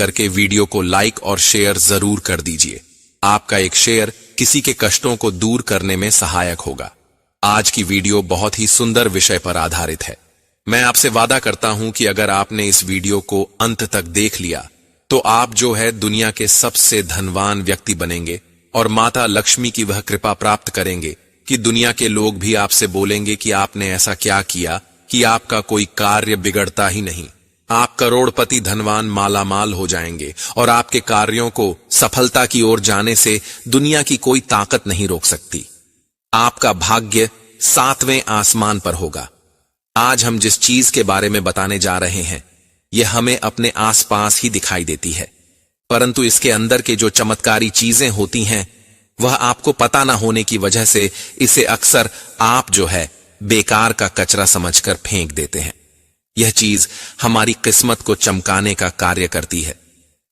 करके वीडियो को लाइक और शेयर जरूर कर दीजिए। आपका एक शेयर किसी के कष्टों को दूर करने में सहायक होगा। आज की वीडियो बहुत ही सुंदर विषय पर आधारित है। मैं आपसे वादा करता हूं कि अगर आपने इस वीडियो को अंत तक देख लिया तो आप जो है दुनिया के सबसे धनवान व्यक्ति बनेंगे और माता लक्ष्मी की वह कृपा प्राप्त करेंगे कि दुनिया के लोग भी आपसे बोलेंगे कि आपने ऐसा क्या किया कि आपका कोई कार्य बिगड़ता ही नहीं। आप करोड़पति धनवान मालामाल हो जाएंगे और आपके कार्यों को सफलता की ओर जाने से दुनिया की कोई ताकत नहीं रोक सकती। आपका भाग्य 7वें आसमान पर होगा। आज हम जिस चीज के बारे में बताने जा रहे हैं यह हमें अपने आसपास ही दिखाई देती है, परंतु इसके अंदर के जो चमत्कारी चीजें होती हैं वह आपको पता ना होने की वजह से इसे अक्सर आप जो है बेकार का कचरा समझकर फेंक देते हैं। यह चीज हमारी किस्मत को चमकाने का कार्य करती है।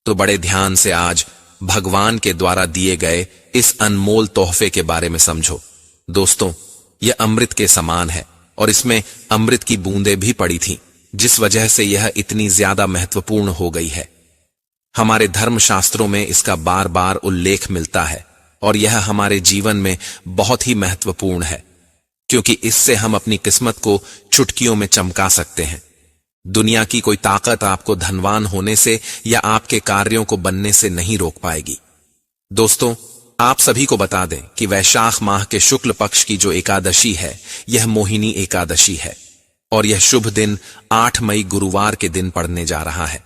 तो बड़े ध्यान से आज भगवान के द्वारा दिए गए इस अनमोल तोहफे के बारे में समझो। दोस्तों, यह अमृत के समान है और इसमें अमृत की बूंदें भी पड़ी थीं, जिस वजह से यह इतनी ज्यादा महत्वपूर्ण हो गई है। हमारे धर्मशास्त्रों में इसका बार बार उल्लेख मिलता है और यह हमारे जीवन में बहुत ही महत्वपूर्ण है, क्योंकि इससे हम अपनी किस्मत को चुटकियों में चमका सकते हैं। दुनिया की कोई ताकत आपको धनवान होने से या आपके कार्यों को बनने से नहीं रोक पाएगी। दोस्तों, आप सभी को बता दें कि वैशाख माह के शुक्ल पक्ष की जो एकादशी है यह मोहिनी एकादशी है और यह शुभ दिन 8 मई गुरुवार के दिन पड़ने जा रहा है।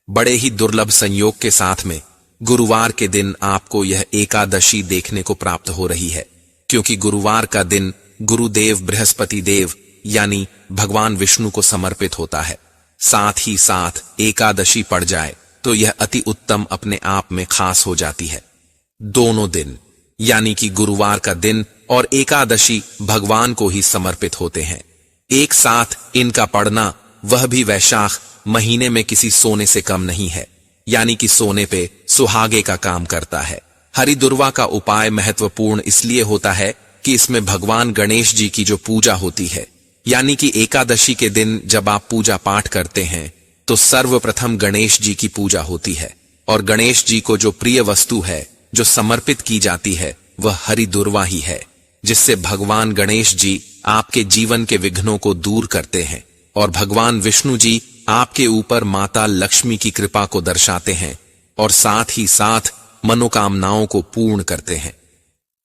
बड़े ही दुर्लभ संयोग के साथ में गुरुवार के दिन आपको यह एकादशी देखने को प्राप्त हो रही है, क्योंकि गुरुवार का दिन गुरुदेव बृहस्पति देव यानी भगवान विष्णु को समर्पित होता है। साथ ही साथ एकादशी पड़ जाए तो यह अति उत्तम अपने आप में खास हो जाती है। दोनों दिन यानी कि गुरुवार का दिन और एकादशी भगवान को ही समर्पित होते हैं। एक साथ इनका पड़ना, वह भी वैशाख महीने में, किसी सोने से कम नहीं है, यानी कि सोने पे सुहागे का काम करता है। हरि दुर्वा का उपाय महत्वपूर्ण इसलिए होता है कि इसमें भगवान गणेश जी की जो पूजा होती है, यानी कि एकादशी के दिन जब आप पूजा पाठ करते हैं तो सर्वप्रथम गणेश जी की पूजा होती है और गणेश जी को जो प्रिय वस्तु है जो समर्पित की जाती है वह हरि दुर्वा ही है, जिससे भगवान गणेश जी आपके जीवन के विघ्नों को दूर करते हैं और भगवान विष्णु जी आपके ऊपर माता लक्ष्मी की कृपा को दर्शाते हैं और साथ ही साथ मनोकामनाओं को पूर्ण करते हैं।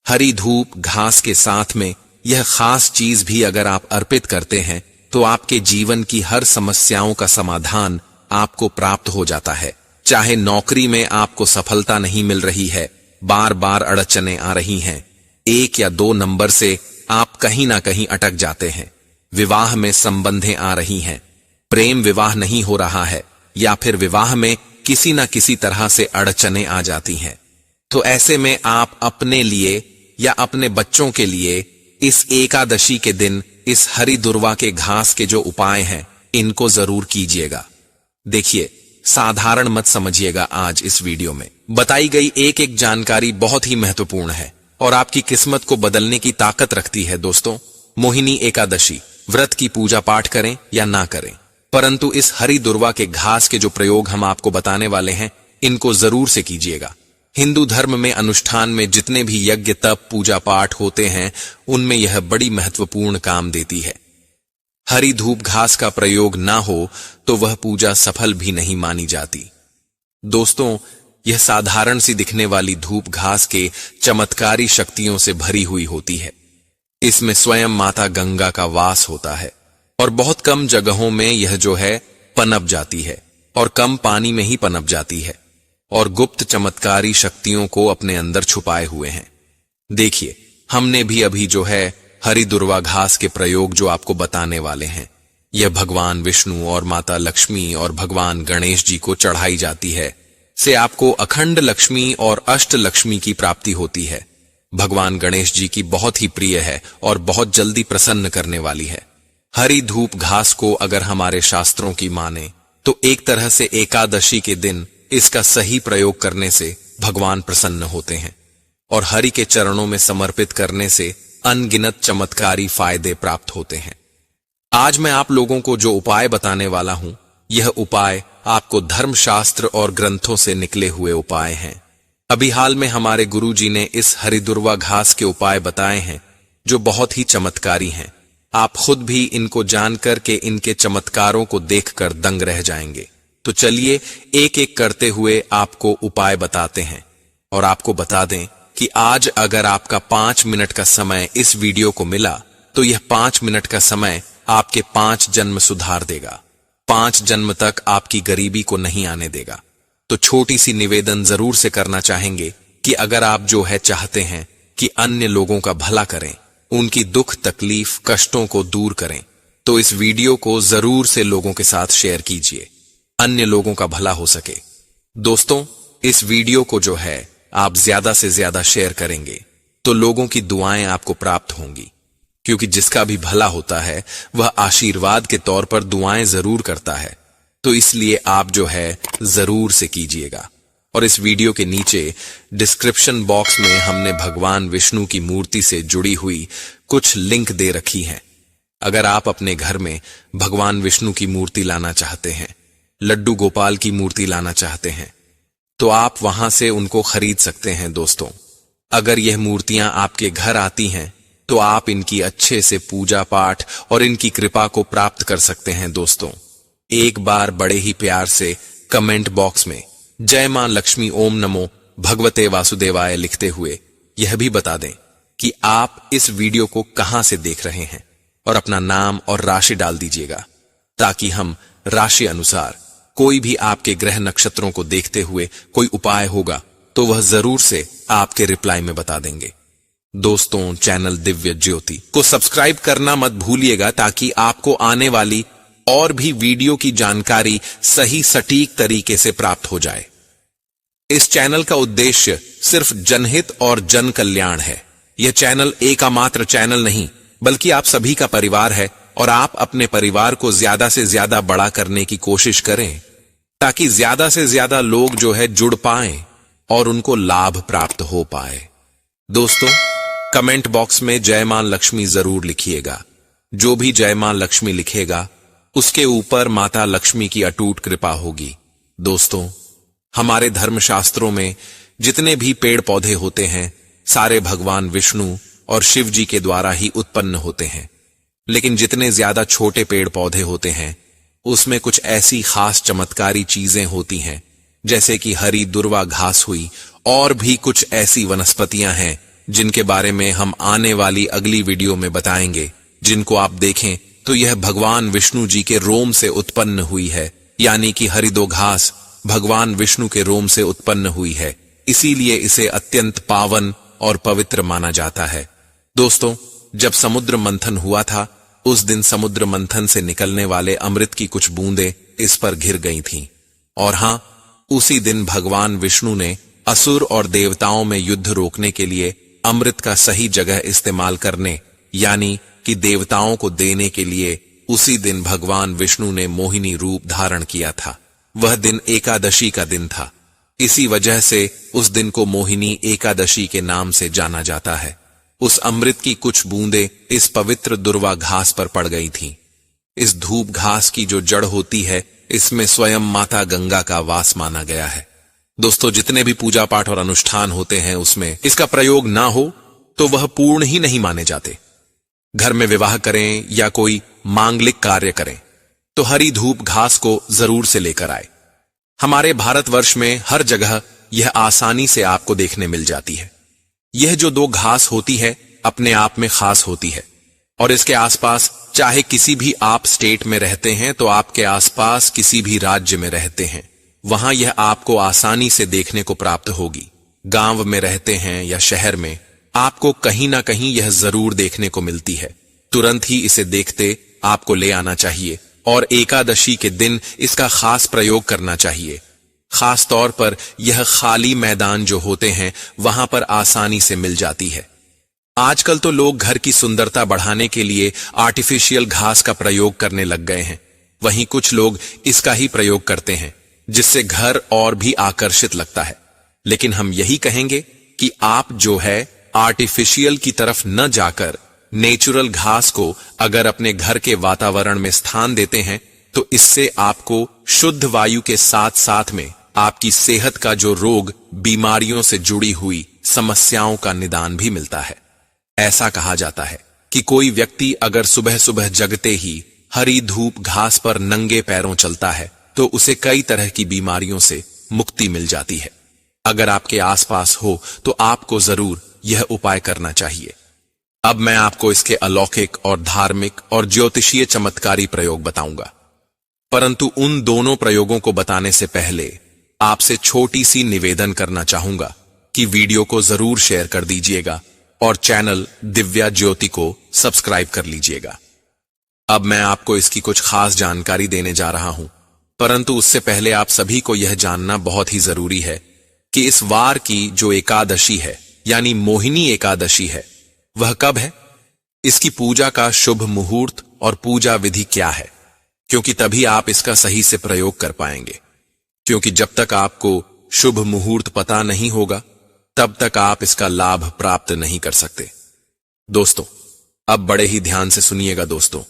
हरी धूप घास के साथ में यह खास चीज भी अगर आप अर्पित करते हैं तो आपके जीवन की हर समस्याओं का समाधान आपको प्राप्त हो जाता है। चाहे नौकरी में आपको सफलता नहीं मिल रही है, बार बार अड़चनें आ रही हैं, 1 या 2 नंबर से आप कहीं ना कहीं अटक जाते हैं, विवाह में संबंधें आ रही हैं, प्रेम विवाह नहीं हो रहा है या फिर विवाह में किसी न किसी तरह से अड़चनें आ जाती हैं, तो ऐसे में आप अपने लिए या अपने बच्चों के लिए इस एकादशी के दिन इस हरि दुर्वा के घास के जो उपाय हैं इनको जरूर कीजिएगा। देखिए, साधारण मत समझिएगा। आज इस वीडियो में बताई गई एक एक जानकारी बहुत ही महत्वपूर्ण है और आपकी किस्मत को बदलने की ताकत रखती है। दोस्तों, मोहिनी एकादशी व्रत की पूजा पाठ करें या ना करें, परंतु इस हरि दुर्वा के घास के जो प्रयोग हम आपको बताने वाले हैं इनको जरूर से कीजिएगा। हिंदू धर्म में अनुष्ठान में जितने भी यज्ञ तप पूजा पाठ होते हैं उनमें यह बड़ी महत्वपूर्ण काम देती है। हरी धूप घास का प्रयोग ना हो तो वह पूजा सफल भी नहीं मानी जाती। दोस्तों, यह साधारण सी दिखने वाली धूप घास के चमत्कारी शक्तियों से भरी हुई होती है। इसमें स्वयं माता गंगा का वास होता है और बहुत कम जगहों में यह जो है पनप जाती है और कम पानी में ही पनप जाती है और गुप्त चमत्कारी शक्तियों को अपने अंदर छुपाए हुए हैं। देखिए, हमने भी अभी जो है हरि दुर्वा घास के प्रयोग जो आपको बताने वाले हैं, यह भगवान विष्णु और माता लक्ष्मी और भगवान गणेश जी को चढ़ाई जाती है, से आपको अखंड लक्ष्मी और अष्ट लक्ष्मी की प्राप्ति होती है। भगवान गणेश जी की बहुत ही प्रिय है और बहुत जल्दी प्रसन्न करने वाली है। हरी धूप घास को अगर हमारे शास्त्रों की माने तो एक तरह से एकादशी के दिन इसका सही प्रयोग करने से भगवान प्रसन्न होते हैं और हरि के चरणों में समर्पित करने से अनगिनत चमत्कारी फायदे प्राप्त होते हैं। आज मैं आप लोगों को जो उपाय बताने वाला हूं यह उपाय आपको धर्मशास्त्र और ग्रंथों से निकले हुए उपाय हैं। अभी हाल में हमारे गुरुजी ने इस हरिदुर्वा घास के उपाय बताए हैं जो बहुत ही चमत्कारी हैं। आप खुद भी इनको जानकर के इनके चमत्कारों को देखकर दंग रह जाएंगे। तो चलिए एक एक करते हुए आपको उपाय बताते हैं और आपको बता दें कि आज अगर आपका 5 मिनट का समय इस वीडियो को मिला तो यह 5 मिनट का समय आपके 5 जन्म सुधार देगा, 5 जन्म तक आपकी गरीबी को नहीं आने देगा। तो छोटी सी निवेदन जरूर से करना चाहेंगे कि अगर आप जो है चाहते हैं कि अन्य लोगों का भला करें, उनकी दुख तकलीफ कष्टों को दूर करें, तो इस वीडियो को जरूर से लोगों के साथ शेयर कीजिए, अन्य लोगों का भला हो सके। दोस्तों, इस वीडियो को जो है आप ज्यादा से ज्यादा शेयर करेंगे तो लोगों की दुआएं आपको प्राप्त होंगी, क्योंकि जिसका भी भला होता है वह आशीर्वाद के तौर पर दुआएं जरूर करता है। तो इसलिए आप जो है जरूर से कीजिएगा। और इस वीडियो के नीचे डिस्क्रिप्शन बॉक्स में हमने भगवान विष्णु की मूर्ति से जुड़ी हुई कुछ लिंक दे रखी हैं। अगर आप अपने घर में भगवान विष्णु की मूर्ति लाना चाहते हैं, लड्डू गोपाल की मूर्ति लाना चाहते हैं, तो आप वहां से उनको खरीद सकते हैं। दोस्तों, अगर यह मूर्तियां आपके घर आती हैं तो आप इनकी अच्छे से पूजा पाठ और इनकी कृपा को प्राप्त कर सकते हैं। दोस्तों, एक बार बड़े ही प्यार से कमेंट बॉक्स में जय मां लक्ष्मी ओम नमो भगवते वासुदेवाय लिखते हुए यह भी बता दें कि आप इस वीडियो को कहां से देख रहे हैं और अपना नाम और राशि डाल दीजिएगा, ताकि हम राशि अनुसार कोई भी आपके ग्रह नक्षत्रों को देखते हुए कोई उपाय होगा तो वह जरूर से आपके रिप्लाई में बता देंगे। दोस्तों, चैनल दिव्य ज्योति को सब्सक्राइब करना मत भूलिएगा, ताकि आपको आने वाली और भी वीडियो की जानकारी सही सटीक तरीके से प्राप्त हो जाए। इस चैनल का उद्देश्य सिर्फ जनहित और जन कल्याण है। यह चैनल एकमात्र चैनल नहीं, बल्कि आप सभी का परिवार है और आप अपने परिवार को ज्यादा से ज्यादा बड़ा करने की कोशिश करें, ताकि ज्यादा से ज्यादा लोग जो है जुड़ पाएं और उनको लाभ प्राप्त हो पाए। दोस्तों, कमेंट बॉक्स में जय मां लक्ष्मी जरूर लिखिएगा। जो भी जय मां लक्ष्मी लिखेगा उसके ऊपर माता लक्ष्मी की अटूट कृपा होगी। दोस्तों, हमारे धर्मशास्त्रों में जितने भी पेड़ पौधे होते हैं सारे भगवान विष्णु और शिव जी के द्वारा ही उत्पन्न होते हैं, लेकिन जितने ज्यादा छोटे पेड़ पौधे होते हैं उसमें कुछ ऐसी खास चमत्कारी चीजें होती हैं, जैसे कि हरी दुर्वा घास हुई, और भी कुछ ऐसी वनस्पतियां हैं जिनके बारे में हम आने वाली अगली वीडियो में बताएंगे, जिनको आप देखें तो यह भगवान विष्णु जी के रोम से उत्पन्न हुई है, यानी कि हरिदो घास भगवान विष्णु के रोम से उत्पन्न हुई है, इसीलिए इसे अत्यंत पावन और पवित्र माना जाता है। दोस्तों, जब समुद्र मंथन हुआ था उस दिन समुद्र मंथन से निकलने वाले अमृत की कुछ बूंदें इस पर घिर गई थीं, और हां, उसी दिन भगवान विष्णु ने असुर और देवताओं में युद्ध रोकने के लिए अमृत का सही जगह इस्तेमाल करने, यानी कि देवताओं को देने के लिए उसी दिन भगवान विष्णु ने मोहिनी रूप धारण किया था। वह दिन एकादशी का दिन था, इसी वजह से उस दिन को मोहिनी एकादशी के नाम से जाना जाता है। उस अमृत की कुछ बूंदें इस पवित्र दुर्वा घास पर पड़ गई थीं। इस धूप घास की जो जड़ होती है, इसमें स्वयं माता गंगा का वास माना गया है। दोस्तों, जितने भी पूजा पाठ और अनुष्ठान होते हैं उसमें इसका प्रयोग ना हो तो वह पूर्ण ही नहीं माने जाते। घर में विवाह करें या कोई मांगलिक कार्य करें तो हरी धूप घास को जरूर से लेकर आए। हमारे भारतवर्ष में हर जगह यह आसानी से आपको देखने मिल जाती है। यह जो 2 घास होती है अपने आप में खास होती है, और इसके आसपास चाहे किसी भी आप स्टेट में रहते हैं तो आपके आसपास किसी भी राज्य में रहते हैं, वहां यह आपको आसानी से देखने को प्राप्त होगी। गांव में रहते हैं या शहर में, आपको कहीं ना कहीं यह जरूर देखने को मिलती है। तुरंत ही इसे देखते आपको ले आना चाहिए और एकादशी के दिन इसका खास प्रयोग करना चाहिए। खास तौर पर यह खाली मैदान जो होते हैं वहां पर आसानी से मिल जाती है। आजकल तो लोग घर की सुंदरता बढ़ाने के लिए आर्टिफिशियल घास का प्रयोग करने लग गए हैं, वहीं कुछ लोग इसका ही प्रयोग करते हैं, जिससे घर और भी आकर्षित लगता है। लेकिन हम यही कहेंगे कि आप जो है आर्टिफिशियल की तरफ न जाकर नेचुरल घास को अगर अपने घर के वातावरण में स्थान देते हैं तो इससे आपको शुद्ध वायु के साथ साथ में आपकी सेहत का जो रोग, बीमारियों से जुड़ी हुई समस्याओं का निदान भी मिलता है। ऐसा कहा जाता है कि कोई व्यक्ति अगर सुबह सुबह जगते ही हरी धूप घास पर नंगे पैरों चलता है तो उसे कई तरह की बीमारियों से मुक्ति मिल जाती है। अगर आपके आसपास हो तो आपको जरूर यह उपाय करना चाहिए। अब मैं आपको इसके अलौकिक और धार्मिक और ज्योतिषीय चमत्कारी प्रयोग बताऊंगा, परंतु उन दोनों प्रयोगों को बताने से पहले आपसे छोटी सी निवेदन करना चाहूंगा कि वीडियो को जरूर शेयर कर दीजिएगा और चैनल दिव्या ज्योति को सब्सक्राइब कर लीजिएगा। अब मैं आपको इसकी कुछ खास जानकारी देने जा रहा हूं, परंतु उससे पहले आप सभी को यह जानना बहुत ही जरूरी है कि इस वार की जो एकादशी है यानी मोहिनी एकादशी है वह कब है, इसकी पूजा का शुभ मुहूर्त और पूजा विधि क्या है, क्योंकि तभी आप इसका सही से प्रयोग कर पाएंगे। क्योंकि जब तक आपको शुभ मुहूर्त पता नहीं होगा तब तक आप इसका लाभ प्राप्त नहीं कर सकते। दोस्तों, अब बड़े ही ध्यान से सुनिएगा। दोस्तों,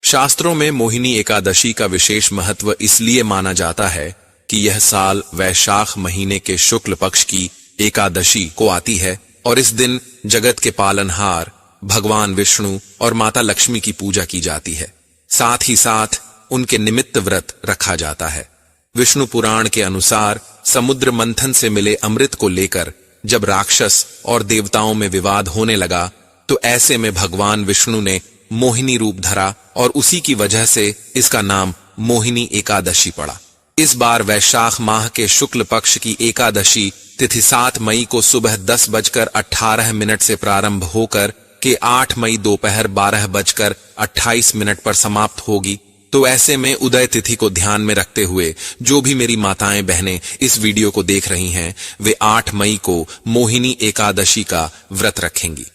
शास्त्रों में मोहिनी एकादशी का विशेष महत्व इसलिए माना जाता है कि यह साल वैशाख महीने के शुक्ल पक्ष की एकादशी को आती है और इस दिन जगत के पालनहार भगवान विष्णु और माता लक्ष्मी की पूजा की जाती है। साथ ही साथ उनके निमित्त व्रत रखा जाता है। विष्णु पुराण के अनुसार समुद्र मंथन से मिले अमृत को लेकर जब राक्षस और देवताओं में विवाद होने लगा तो ऐसे में भगवान विष्णु ने मोहिनी रूप धरा और उसी की वजह से इसका नाम मोहिनी एकादशी पड़ा। इस बार वैशाख माह के शुक्ल पक्ष की एकादशी तिथि 7 मई को सुबह 10:18 से प्रारंभ होकर के 8 मई दोपहर 12:28 पर समाप्त होगी। तो ऐसे में उदय तिथि को ध्यान में रखते हुए जो भी मेरी माताएं बहनें इस वीडियो को देख रही हैं वे 8 मई को मोहिनी एकादशी का व्रत रखेंगी।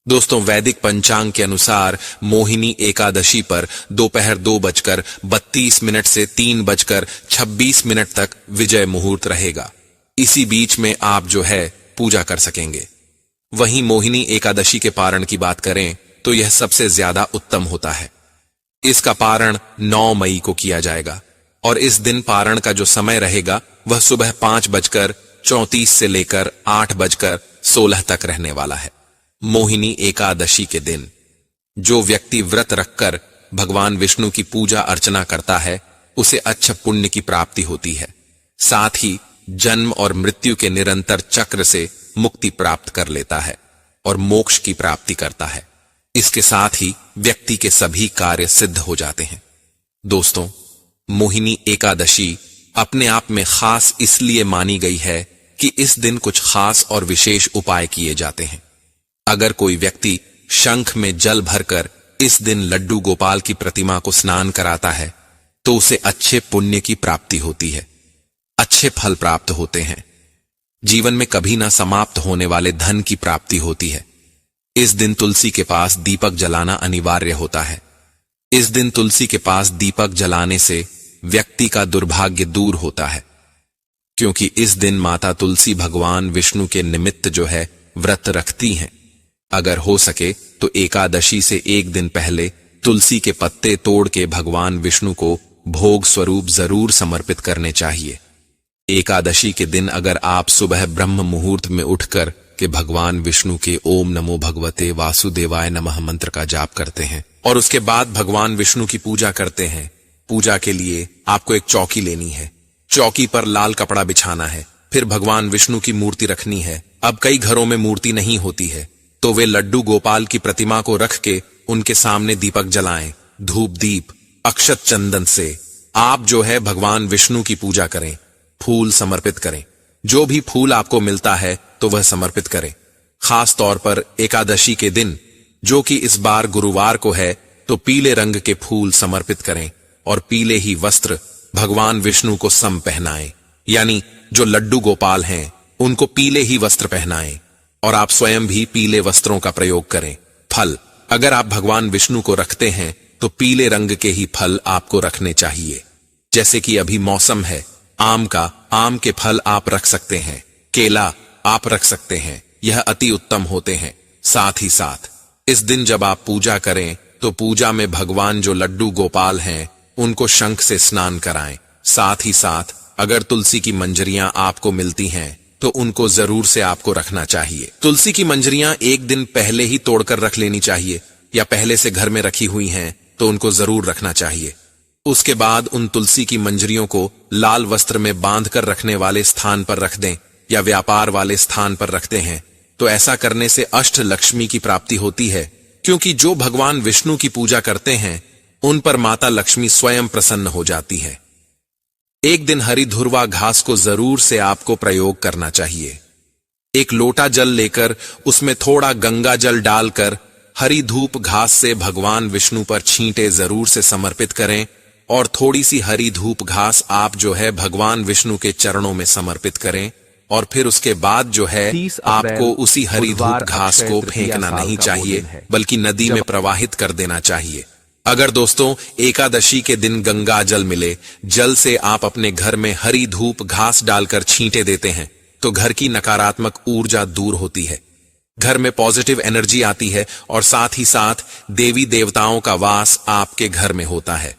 दोस्तों, वैदिक पंचांग के अनुसार मोहिनी एकादशी पर दोपहर 2:32 से 3:26 तक विजय मुहूर्त रहेगा। इसी बीच में आप जो है पूजा कर सकेंगे। वहीं मोहिनी एकादशी के पारण की बात करें तो यह सबसे ज्यादा उत्तम होता है। इसका पारण 9 मई को किया जाएगा और इस दिन पारण का जो समय रहेगा वह सुबह 5:34 से लेकर 8:16 तक रहने वाला है। मोहिनी एकादशी के दिन जो व्यक्ति व्रत रखकर भगवान विष्णु की पूजा अर्चना करता है उसे अच्छ पुण्य की प्राप्ति होती है। साथ ही जन्म और मृत्यु के निरंतर चक्र से मुक्ति प्राप्त कर लेता है और मोक्ष की प्राप्ति करता है। इसके साथ ही व्यक्ति के सभी कार्य सिद्ध हो जाते हैं। दोस्तों, मोहिनी एकादशी अपने आप में खास इसलिए मानी गई है कि इस दिन कुछ खास और विशेष उपाय किए जाते हैं। अगर कोई व्यक्ति शंख में जल भरकर इस दिन लड्डू गोपाल की प्रतिमा को स्नान कराता है तो उसे अच्छे पुण्य की प्राप्ति होती है, अच्छे फल प्राप्त होते हैं, जीवन में कभी ना समाप्त होने वाले धन की प्राप्ति होती है। इस दिन तुलसी के पास दीपक जलाना अनिवार्य होता है। इस दिन तुलसी के पास दीपक जलाने से व्यक्ति का दुर्भाग्य दूर होता है, क्योंकि इस दिन माता तुलसी भगवान विष्णु के निमित्त जो है व्रत रखती हैं। अगर हो सके तो एकादशी से एक दिन पहले तुलसी के पत्ते तोड़ के भगवान विष्णु को भोग स्वरूप जरूर समर्पित करने चाहिए। एकादशी के दिन अगर आप सुबह ब्रह्म मुहूर्त में उठकर के भगवान विष्णु के ओम नमो भगवते वासुदेवाय नमः मंत्र का जाप करते हैं और उसके बाद भगवान विष्णु की पूजा करते हैं। पूजा के लिए आपको एक चौकी लेनी है, चौकी पर लाल कपड़ा बिछाना है, फिर भगवान विष्णु की मूर्ति रखनी है। अब कई घरों में मूर्ति नहीं होती है तो वे लड्डू गोपाल की प्रतिमा को रख के उनके सामने दीपक जलाएं। धूप दीप अक्षत चंदन से आप जो है भगवान विष्णु की पूजा करें, फूल समर्पित करें। जो भी फूल आपको मिलता है तो वह समर्पित करें। खास तौर पर एकादशी के दिन जो कि इस बार गुरुवार को है तो पीले रंग के फूल समर्पित करें और पीले ही वस्त्र भगवान विष्णु को सम पहनाएं, यानी जो लड्डू गोपाल हैं उनको पीले ही वस्त्र पहनाएं और आप स्वयं भी पीले वस्त्रों का प्रयोग करें। फल अगर आप भगवान विष्णु को रखते हैं तो पीले रंग के ही फल आपको रखने चाहिए। जैसे कि अभी मौसम है आम का, आम के फल आप रख सकते हैं, केला आप रख सकते हैं, यह अति उत्तम होते हैं। साथ ही साथ इस दिन जब आप पूजा करें तो पूजा में भगवान जो लड्डू गोपाल हैं उनको शंख से स्नान कराएं। साथ ही साथ अगर तुलसी की मंजरियां आपको मिलती हैं तो उनको जरूर से आपको रखना चाहिए। तुलसी की मंजरियां एक दिन पहले ही तोड़कर रख लेनी चाहिए, या पहले से घर में रखी हुई हैं तो उनको जरूर रखना चाहिए। उसके बाद उन तुलसी की मंजरियों को लाल वस्त्र में बांधकर रखने वाले स्थान पर रख दें, या व्यापार वाले स्थान पर रखते हैं तो ऐसा करने से अष्ट लक्ष्मी की प्राप्ति होती है, क्योंकि जो भगवान विष्णु की पूजा करते हैं उन पर माता लक्ष्मी स्वयं प्रसन्न हो जाती है। एक दिन हरी धुर्वा घास को जरूर से आपको प्रयोग करना चाहिए। एक लोटा जल लेकर उसमें थोड़ा गंगा जल डालकर हरी धूप घास से भगवान विष्णु पर छींटे जरूर से समर्पित करें, और थोड़ी सी हरी धूप घास आप जो है भगवान विष्णु के चरणों में समर्पित करें, और फिर उसके बाद जो है आपको उसी हरी धूप घास को फेंकना नहीं चाहिए, बल्कि नदी में प्रवाहित कर देना चाहिए। अगर दोस्तों एकादशी के दिन गंगा जल मिले, जल से आप अपने घर में हरी धूप घास डालकर छींटे देते हैं तो घर की नकारात्मक ऊर्जा दूर होती है, घर में पॉजिटिव एनर्जी आती है, और साथ ही साथ देवी देवताओं का वास आपके घर में होता है।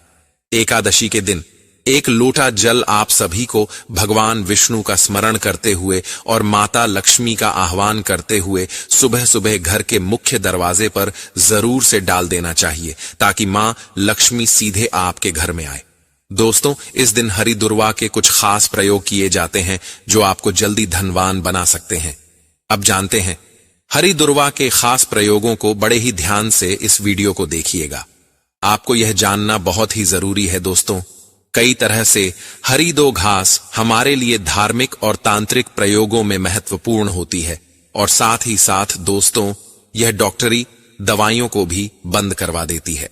एकादशी के दिन एक लोटा जल आप सभी को भगवान विष्णु का स्मरण करते हुए और माता लक्ष्मी का आह्वान करते हुए सुबह सुबह घर के मुख्य दरवाजे पर जरूर से डाल देना चाहिए, ताकि मां लक्ष्मी सीधे आपके घर में आए। दोस्तों, इस दिन हरी दुर्वा के कुछ खास प्रयोग किए जाते हैं जो आपको जल्दी धनवान बना सकते हैं। अब जानते हैं हरी दुर्वा के खास प्रयोगों को। बड़े ही ध्यान से इस वीडियो को देखिएगा, आपको यह जानना बहुत ही जरूरी है। दोस्तों, कई तरह से हरी दो घास हमारे लिए धार्मिक और तांत्रिक प्रयोगों में महत्वपूर्ण होती है, और साथ ही साथ दोस्तों यह डॉक्टरी दवाइयों को भी बंद करवा देती है।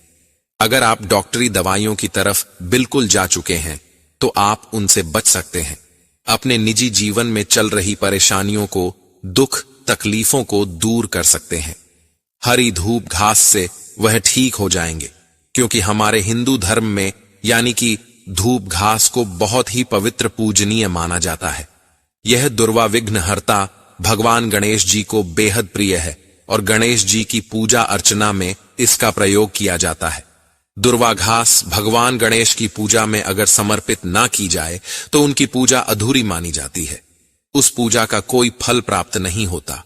अगर आप डॉक्टरी दवाइयों की तरफ बिल्कुल जा चुके हैं तो आप उनसे बच सकते हैं। अपने निजी जीवन में चल रही परेशानियों को, दुख तकलीफों को दूर कर सकते हैं। हरी धूप घास से वह ठीक हो जाएंगे, क्योंकि हमारे हिंदू धर्म में यानी कि धूप घास को बहुत ही पवित्र पूजनीय माना जाता है। यह दुर्वा विघ्न हरता भगवान गणेश जी को बेहद प्रिय है, और गणेश जी की पूजा अर्चना में इसका प्रयोग किया जाता है। दुर्वा घास भगवान गणेश की पूजा में अगर समर्पित ना की जाए तो उनकी पूजा अधूरी मानी जाती है, उस पूजा का कोई फल प्राप्त नहीं होता।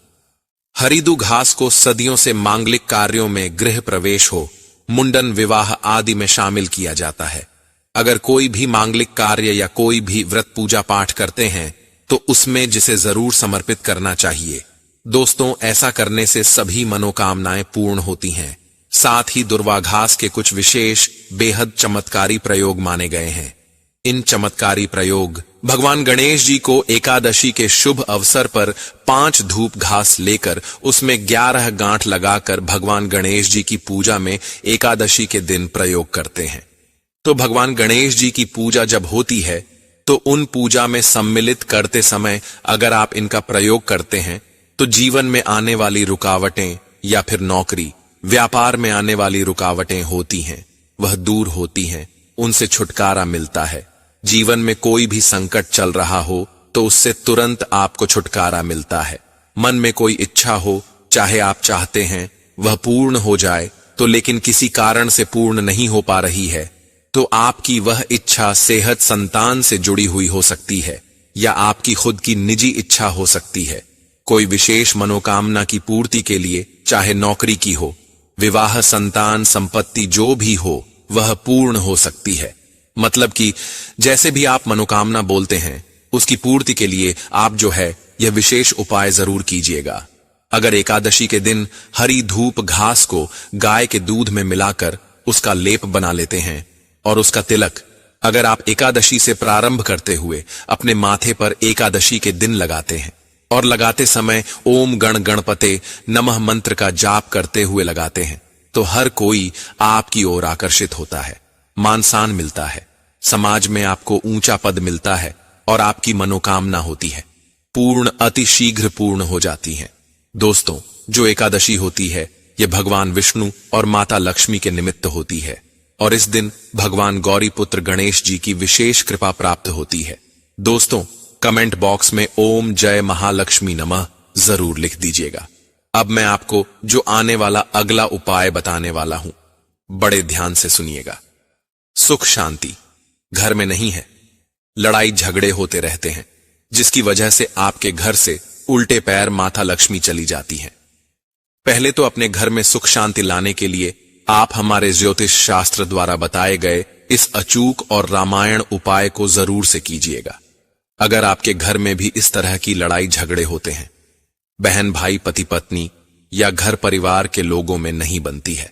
हरिदू घास को सदियों से मांगलिक कार्यों में गृह प्रवेश हो, मुंडन, विवाह आदि में शामिल किया जाता है। अगर कोई भी मांगलिक कार्य या कोई भी व्रत पूजा पाठ करते हैं तो उसमें जिसे जरूर समर्पित करना चाहिए। दोस्तों, ऐसा करने से सभी मनोकामनाएं पूर्ण होती हैं। साथ ही दुर्वा घास के कुछ विशेष बेहद चमत्कारी प्रयोग माने गए हैं। इन चमत्कारी प्रयोग भगवान गणेश जी को एकादशी के शुभ अवसर पर 5 धूप घास लेकर उसमें 11 गांठ लगाकर भगवान गणेश जी की पूजा में एकादशी के दिन प्रयोग करते हैं। तो भगवान गणेश जी की पूजा जब होती है तो उन पूजा में सम्मिलित करते समय अगर आप इनका प्रयोग करते हैं तो जीवन में आने वाली रुकावटें या फिर नौकरी व्यापार में आने वाली रुकावटें होती हैं, वह दूर होती हैं, उनसे छुटकारा मिलता है। जीवन में कोई भी संकट चल रहा हो तो उससे तुरंत आपको छुटकारा मिलता है। मन में कोई इच्छा हो, चाहे आप चाहते हैं वह पूर्ण हो जाए तो लेकिन किसी कारण से पूर्ण नहीं हो पा रही है, तो आपकी वह इच्छा सेहत, संतान से जुड़ी हुई हो सकती है, या आपकी खुद की निजी इच्छा हो सकती है। कोई विशेष मनोकामना की पूर्ति के लिए, चाहे नौकरी की हो, विवाह, संतान, संपत्ति जो भी हो, वह पूर्ण हो सकती है। मतलब कि जैसे भी आप मनोकामना बोलते हैं उसकी पूर्ति के लिए आप जो है यह विशेष उपाय जरूर कीजिएगा। अगर एकादशी के दिन हरी धूप घास को गाय के दूध में मिलाकर उसका लेप बना लेते हैं और उसका तिलक अगर आप एकादशी से प्रारंभ करते हुए अपने माथे पर एकादशी के दिन लगाते हैं और लगाते समय ओम गण गणपते नमः मंत्र का जाप करते हुए लगाते हैं, तो हर कोई आपकी ओर आकर्षित होता है, मान सम्मान मिलता है, समाज में आपको ऊंचा पद मिलता है और आपकी मनोकामना होती है पूर्ण, अति शीघ्र पूर्ण हो जाती है। दोस्तों, जो एकादशी होती है यह भगवान विष्णु और माता लक्ष्मी के निमित्त होती है, और इस दिन भगवान गौरी पुत्र गणेश जी की विशेष कृपा प्राप्त होती है। दोस्तों, कमेंट बॉक्स में ओम जय महालक्ष्मी नमः जरूर लिख दीजिएगा। अब मैं आपको जो आने वाला अगला उपाय बताने वाला हूं, बड़े ध्यान से सुनिएगा। सुख शांति घर में नहीं है। लड़ाई झगड़े होते रहते हैं, जिसकी वजह से आपके घर से उल्टे पैर माता लक्ष्मी चली जाती हैं। पहले तो अपने घर में सुख शांति लाने के लिए आप हमारे ज्योतिष शास्त्र द्वारा बताए गए इस अचूक और रामायण उपाय को जरूर से कीजिएगा। अगर आपके घर में भी इस तरह की लड़ाई झगड़े होते हैं, बहन भाई पति पत्नी या घर परिवार के लोगों में नहीं बनती है,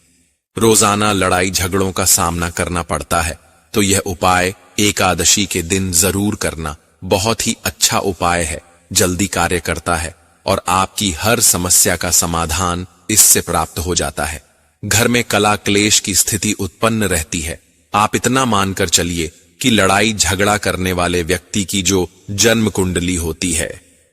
रोजाना लड़ाई झगड़ों का सामना करना पड़ता है, तो यह उपाय एकादशी के दिन जरूर करना बहुत ही अच्छा उपाय है। जल्दी कार्य करता है और आपकी हर समस्या का समाधान इससे प्राप्त हो जाता है। घर में कला क्लेश की स्थिति उत्पन्न रहती है। आप इतना मानकर चलिए कि लड़ाई झगड़ा करने वाले व्यक्ति की जो जन्म कुंडली होती है,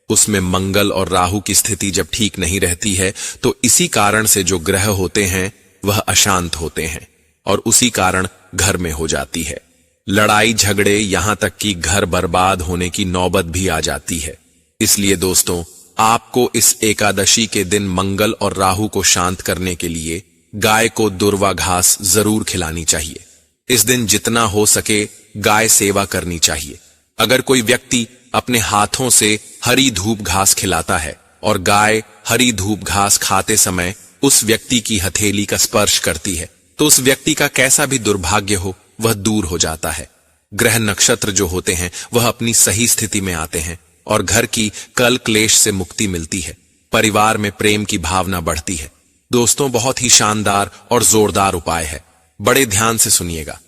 उसमें मंगल और राहु की स्थिति जब ठीक नहीं रहती है, तो इसी कारण से जो ग्रह होते हैं वह अशांत होते हैं और उसी कारण घर में हो जाती है लड़ाई झगड़े, यहां तक कि घर बर्बाद होने की नौबत भी आ जाती है। इसलिए दोस्तों, आपको इस एकादशी के दिन मंगल और राहु को शांत करने के लिए गाय को दुर्वा घास जरूर खिलानी चाहिए। इस दिन जितना हो सके गाय सेवा करनी चाहिए। अगर कोई व्यक्ति अपने हाथों से हरी धूप घास खिलाता है और गाय हरी धूप घास खाते समय उस व्यक्ति की हथेली का स्पर्श करती है, तो उस व्यक्ति का कैसा भी दुर्भाग्य हो वह दूर हो जाता है। ग्रह नक्षत्र जो होते हैं वह अपनी सही स्थिति में आते हैं और घर की कल क्लेश से मुक्ति मिलती है। परिवार में प्रेम की भावना बढ़ती है। दोस्तों, बहुत ही शानदार और जोरदार उपाय है, बड़े ध्यान से सुनिएगा।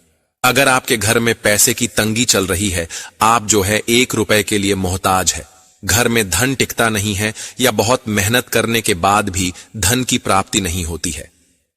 अगर आपके घर में पैसे की तंगी चल रही है, आप जो है 1 रुपए के लिए मोहताज है, घर में धन टिकता नहीं है या बहुत मेहनत करने के बाद भी धन की प्राप्ति नहीं होती है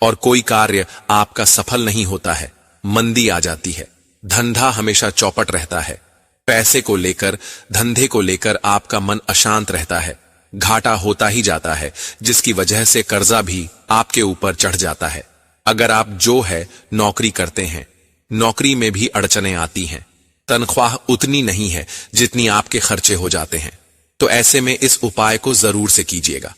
और कोई कार्य आपका सफल नहीं होता है, मंदी आ जाती है, धंधा हमेशा चौपट रहता है, पैसे को लेकर धंधे को लेकर आपका मन अशांत रहता है, घाटा होता ही जाता है, जिसकी वजह से कर्जा भी आपके ऊपर चढ़ जाता है। अगर आप जो है नौकरी करते हैं, नौकरी में भी अड़चने आती हैं, तनख्वाह उतनी नहीं है जितनी आपके खर्चे हो जाते हैं, तो ऐसे में इस उपाय को जरूर से कीजिएगा।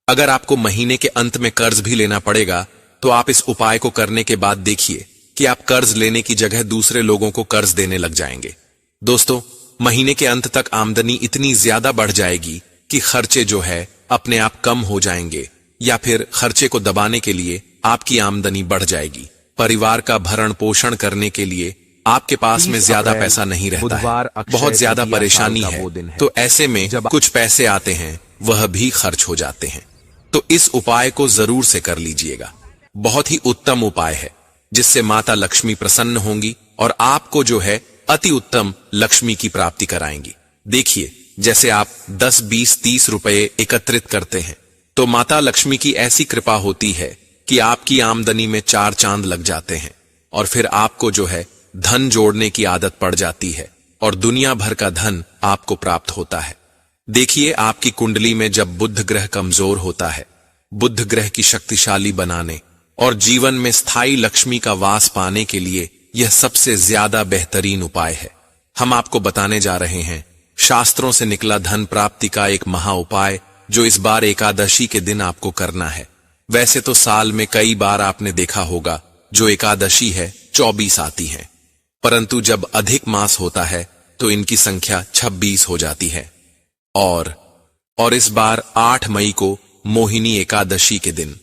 अगर आपको महीने के अंत में कर्ज भी लेना पड़ेगा, तो आप इस उपाय को करने के बाद देखिए कि आप कर्ज लेने की जगह दूसरे लोगों को कर्ज देने लग जाएंगे। दोस्तों, महीने के अंत तक आमदनी इतनी ज्यादा बढ़ जाएगी कि खर्चे जो है अपने आप कम हो जाएंगे या फिर खर्चे को दबाने के लिए आपकी आमदनी बढ़ जाएगी। परिवार का भरण पोषण करने के लिए आपके पास में ज्यादा पैसा नहीं रहता है, बहुत ज्यादा परेशानी है, तो ऐसे में जब कुछ पैसे आते हैं वह भी खर्च हो जाते हैं। तो इस उपाय को जरूर से कर लीजिएगा। बहुत ही उत्तम उपाय है, जिससे माता लक्ष्मी प्रसन्न होंगी और आपको जो है अति उत्तम लक्ष्मी की प्राप्ति कराएंगी। देखिए, जैसे आप 10, 20, 30 रुपए एकत्रित करते हैं, तो माता लक्ष्मी की ऐसी कृपा होती है कि आपकी आमदनी में 4 चांद लग जाते हैं और फिर आपको जो है धन जोड़ने की आदत पड़ जाती है और दुनिया भर का धन आपको प्राप्त होता है। देखिए, आपकी कुंडली में जब बुध ग्रह कमजोर होता है, बुध ग्रह की शक्तिशाली बनाने और जीवन में स्थायी लक्ष्मी का वास पाने के लिए यह सबसे ज्यादा बेहतरीन उपाय है। हम आपको बताने जा रहे हैं शास्त्रों से निकला धन प्राप्ति का एक महा उपाय, जो इस बार एकादशी के दिन आपको करना है। वैसे तो साल में कई बार आपने देखा होगा जो एकादशी है 24 आती है, परंतु जब अधिक मास होता है तो इनकी संख्या 26 हो जाती है। और इस बार 8 मई को मोहिनी एकादशी के दिन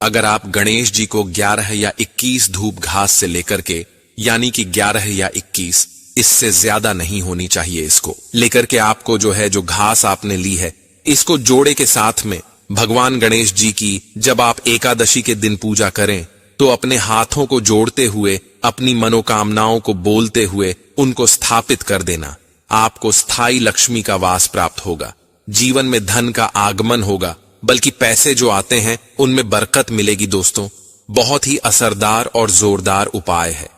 अगर आप गणेश जी को 11 या 21 धूप घास से लेकर के, यानी कि 11 या 21, इससे ज्यादा नहीं होनी चाहिए, इसको लेकर के आपको जो है जो घास आपने ली है, इसको जोड़े के साथ में भगवान गणेश जी की जब आप एकादशी के दिन पूजा करें, तो अपने हाथों को जोड़ते हुए अपनी मनोकामनाओं को बोलते हुए उनको स्थापित कर देना। आपको स्थायी लक्ष्मी का वास प्राप्त होगा, जीवन में धन का आगमन होगा, बल्कि पैसे जो आते हैं उनमें बरकत मिलेगी। दोस्तों, बहुत ही असरदार और जोरदार उपाय है।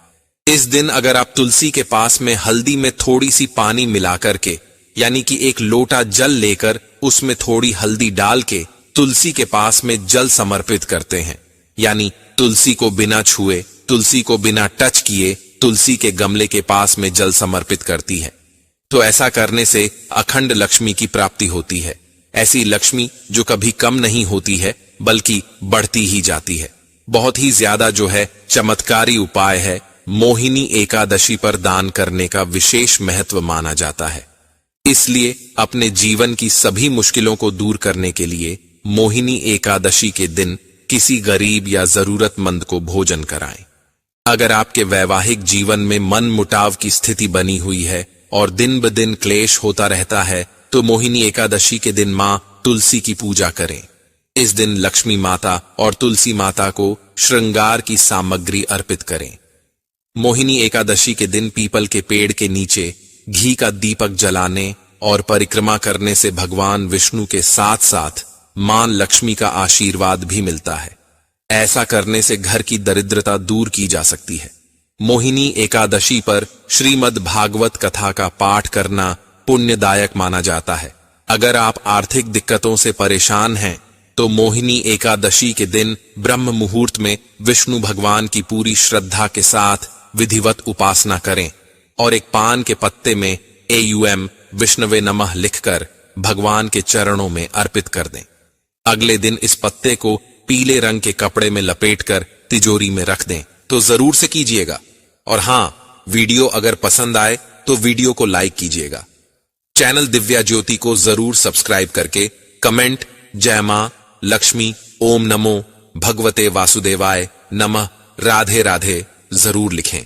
इस दिन अगर आप तुलसी के पास में हल्दी में थोड़ी सी पानी मिलाकर के, यानी कि 1 लोटा जल लेकर उसमें थोड़ी हल्दी डाल के तुलसी के पास में जल समर्पित करते हैं, यानी तुलसी को बिना छुए, तुलसी को बिना टच किए तुलसी के गमले के पास में जल समर्पित करती है, तो ऐसा करने से अखंड लक्ष्मी की प्राप्ति होती है। ऐसी लक्ष्मी जो कभी कम नहीं होती है बल्कि बढ़ती ही जाती है। बहुत ही ज्यादा जो है चमत्कारी उपाय है, मोहिनी एकादशी पर दान करने का विशेष महत्व माना जाता है। इसलिए अपने जीवन की सभी मुश्किलों को दूर करने के लिए मोहिनी एकादशी के दिन किसी गरीब या जरूरतमंद को भोजन कराएं। अगर आपके वैवाहिक जीवन में मन मुटाव की स्थिति बनी हुई है और दिन ब दिन क्लेश होता रहता है, तो मोहिनी एकादशी के दिन मां तुलसी की पूजा करें। इस दिन लक्ष्मी माता और तुलसी माता को श्रृंगार की सामग्री अर्पित करें। मोहिनी एकादशी के दिन पीपल के पेड़ के नीचे घी का दीपक जलाने और परिक्रमा करने से भगवान विष्णु के साथ साथ मां लक्ष्मी का आशीर्वाद भी मिलता है। ऐसा करने से घर की दरिद्रता दूर की जा सकती है। मोहिनी एकादशी पर श्रीमद् भागवत कथा का पाठ करना पुण्यदायक माना जाता है। अगर आप आर्थिक दिक्कतों से परेशान हैं, तो मोहिनी एकादशी के दिन ब्रह्म मुहूर्त में विष्णु भगवान की पूरी श्रद्धा के साथ विधिवत उपासना करें और एक पान के पत्ते में AUM विष्णवे नमः लिखकर भगवान के चरणों में अर्पित कर दें। अगले दिन इस पत्ते को पीले रंग के कपड़े में लपेटकर तिजोरी में रख दें, तो जरूर से कीजिएगा। और हां, वीडियो अगर पसंद आए तो वीडियो को लाइक कीजिएगा। चैनल दिव्या ज्योति को जरूर सब्सक्राइब करके कमेंट जय मां लक्ष्मी, ओम नमो भगवते वासुदेवाय नमः, राधे राधे जरूर लिखें।